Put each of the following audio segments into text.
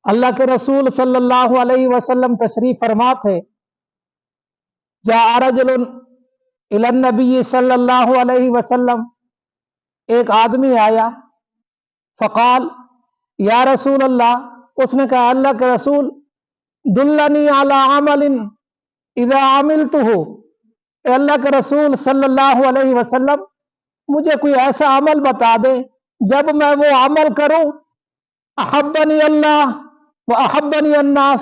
اللہ کے رسول صلی اللہ علیہ وسلم تشریف فرما تھے. جاء رجل الی النبی صلی اللہ علیہ وسلم، ایک آدمی آیا. فقال یا رسول اللہ، اس نے کہا اللہ کے رسول، دلنی علی عمل اذا عملتہ، اے اللہ کے رسول صلی اللہ علیہ وسلم، مجھے کوئی ایسا عمل بتا دے جب میں وہ عمل کروں احبنی اللہ و احبنی الناس،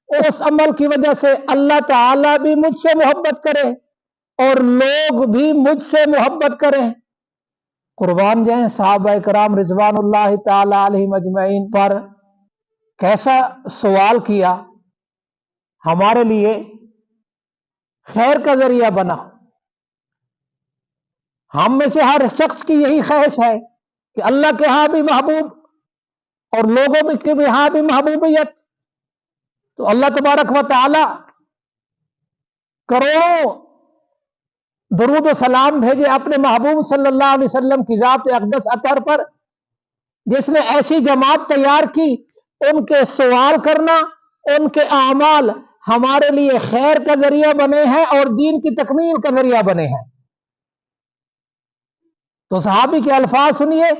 اس عمل کی وجہ سے اللہ تعالی بھی مجھ سے محبت کرے اور لوگ بھی مجھ سے محبت کریں. قربان جائیں صحابہ کرام رضوان اللہ تعالی علیہم اجمعین پر کیسا سوال کیا. ہمارے لیے خیر کا ذریعہ بنا. ہم میں سے ہر شخص کی یہی خواہش ہے کہ اللہ کے ہاں بھی محبوب اور لوگوں کے بھی ہاں بھی محبوبیت. تو اللہ تبارک و تعالی کروڑوں درود و سلام بھیجے اپنے محبوب صلی اللہ علیہ وسلم کی ذات اقدس اطہر پر، جس نے ایسی جماعت تیار کی. ان کے سوال کرنا، ان کے اعمال ہمارے لیے خیر کا ذریعہ بنے ہیں اور دین کی تکمیل کا ذریعہ بنے ہیں. تو صحابی کے الفاظ سنیے،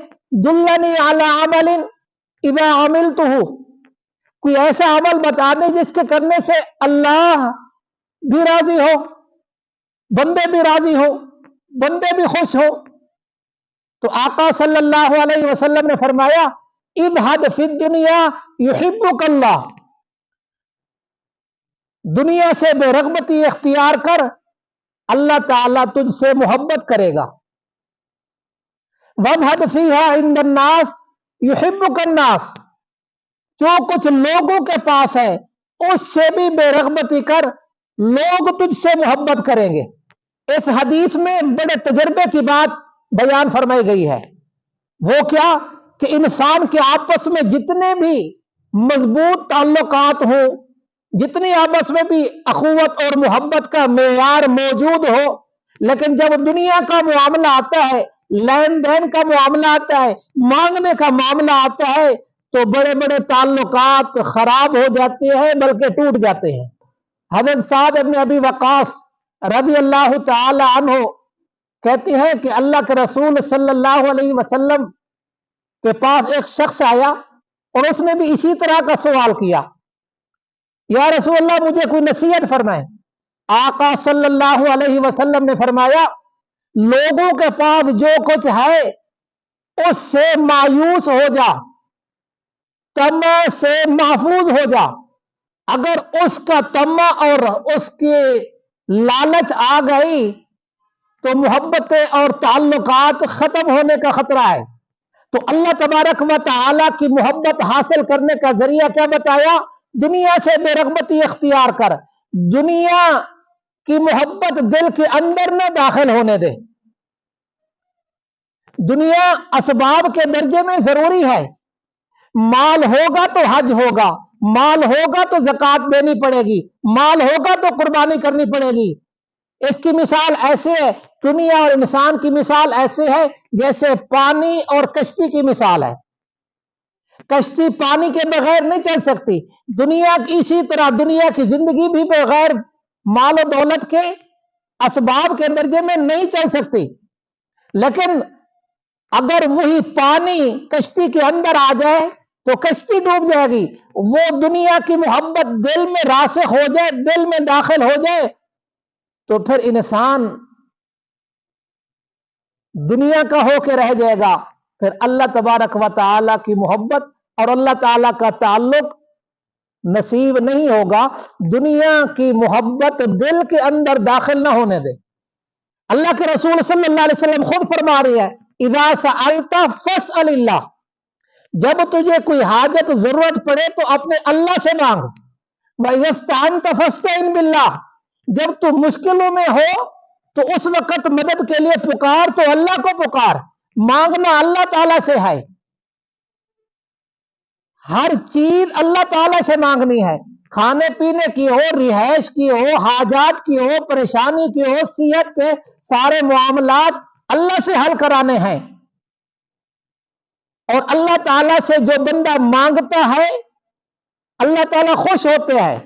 دلنی علی عمل اذا عملتہ، کوئی ایسا عمل بتا دے جس کے کرنے سے اللہ بھی راضی ہو، بندے بھی راضی ہو، بندے بھی خوش ہو. تو آقا صلی اللہ علیہ وسلم نے فرمایا اذہب فی الدنیا یحبک اللہ، دنیا سے بے رغبتی اختیار کر، اللہ تعالیٰ تجھ سے محبت کرے گا. وابحث فیہا عند الناس یحبک الناس، جو کچھ لوگوں کے پاس ہے اس سے بھی بے رغبتی کر، لوگ تجھ سے محبت کریں گے. اس حدیث میں بڑے تجربے کی بات بیان فرمائی گئی ہے. وہ کیا کہ انسان کے آپس میں جتنے بھی مضبوط تعلقات ہوں، جتنی آپس میں بھی اخوت اور محبت کا معیار موجود ہو، لیکن جب دنیا کا معاملہ آتا ہے، لین دین کا معاملہ آتا ہے، مانگنے کا معاملہ آتا ہے، تو بڑے بڑے تعلقات خراب ہو جاتے ہیں بلکہ ٹوٹ جاتے ہیں. حضرت سعد بن ابی وقاص رضی اللہ تعالی عنہ کہتے ہیں کہ اللہ کے رسول صلی اللہ علیہ وسلم کے پاس ایک شخص آیا اور اس نے بھی اسی طرح کا سوال کیا، یا رسول اللہ مجھے کوئی نصیحت فرمائیں. آقا صلی اللہ علیہ وسلم نے فرمایا لوگوں کے پاس جو کچھ ہے اس سے مایوس ہو جا، طمع سے محفوظ ہو جا. اگر اس کا طمع اور اس کی لالچ آ گئی تو محبتیں اور تعلقات ختم ہونے کا خطرہ ہے. تو اللہ تبارک و تعالی کی محبت حاصل کرنے کا ذریعہ کیا بتایا؟ دنیا سے بے رغبتی اختیار کر، دنیا کی محبت دل کے اندر نہ داخل ہونے دے. دنیا اسباب کے درجے میں ضروری ہے. مال ہوگا تو حج ہوگا، مال ہوگا تو زکوٰۃ دینی پڑے گی، مال ہوگا تو قربانی کرنی پڑے گی. اس کی مثال ایسے ہے، دنیا اور انسان کی مثال ایسے ہے جیسے پانی اور کشتی کی مثال ہے. کشتی پانی کے بغیر نہیں چل سکتی. دنیا کی اسی طرح دنیا کی زندگی بھی بغیر مال و دولت کے اسباب کے درجے میں نہیں چل سکتی. لیکن اگر وہی پانی کشتی کے اندر آ جائے تو کشتی ڈوب جائے گی. وہ دنیا کی محبت دل میں راسخ ہو جائے، دل میں داخل ہو جائے تو پھر انسان دنیا کا ہو کے رہ جائے گا. پھر اللہ تبارک و تعالی کی محبت اور اللہ تعالی کا تعلق نصیب نہیں ہوگا. دنیا کی محبت دل کے اندر داخل نہ ہونے دے. اللہ کے رسول صلی اللہ علیہ وسلم خود فرما رہے ہیں اذا سألت فاسأل اللہ، جب تجھے کوئی حاجت ضرورت پڑے تو اپنے اللہ سے مانگ. وَإِذَا اسْتَعَنْتَ فَاسْتَعِنْ بِاللَّهِ، جب تو مشکلوں میں ہو تو اس وقت مدد کے لیے پکار تو اللہ کو پکار. مانگنا اللہ تعالیٰ سے ہے، ہر چیز اللہ تعالیٰ سے مانگنی ہے. کھانے پینے کی ہو، رہائش کی ہو، حاجات کی ہو، پریشانی کی ہو، صحت کے سارے معاملات اللہ سے حل کرانے ہیں. اور اللہ تعالیٰ سے جو بندہ مانگتا ہے اللہ تعالیٰ خوش ہوتے ہیں.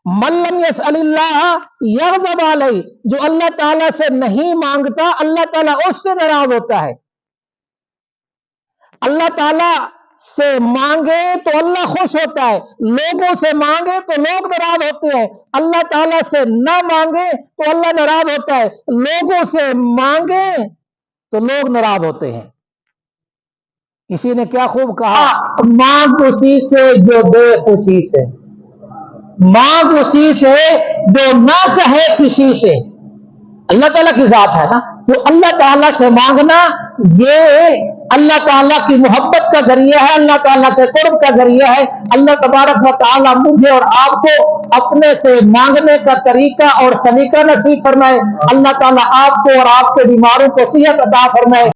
من لم یسأل اللہ یغضب علیہ، جو اللہ تعالیٰ سے نہیں مانگتا اللہ تعالیٰ اس سے ناراض ہوتا ہے. اللہ تعالیٰ سے مانگے تو اللہ خوش ہوتا ہے، لوگوں سے مانگے تو لوگ ناراض ہوتے ہیں. اللہ تعالیٰ سے نہ مانگے تو اللہ ناراض ہوتا ہے، لوگوں سے مانگے تو لوگ ناراض ہوتے ہیں. کسی نے کیا خوب کہا، مانگ اسی سے جو دے خوشی سے، مانگ اسی سے جو نہ کہے کسی سے. اللہ تعالیٰ کی ذات ہے نا، وہ اللہ تعالیٰ سے مانگنا یہ اللہ تعالیٰ کی محبت کا ذریعہ ہے، اللہ تعالیٰ کے قرب کا ذریعہ ہے. اللہ تبارک و تعالیٰ مجھے اور آپ کو اپنے سے مانگنے کا طریقہ اور سلیقہ نصیب فرمائے. اللہ تعالیٰ آپ کو اور آپ کے بیماروں کو صحت عطا فرمائے.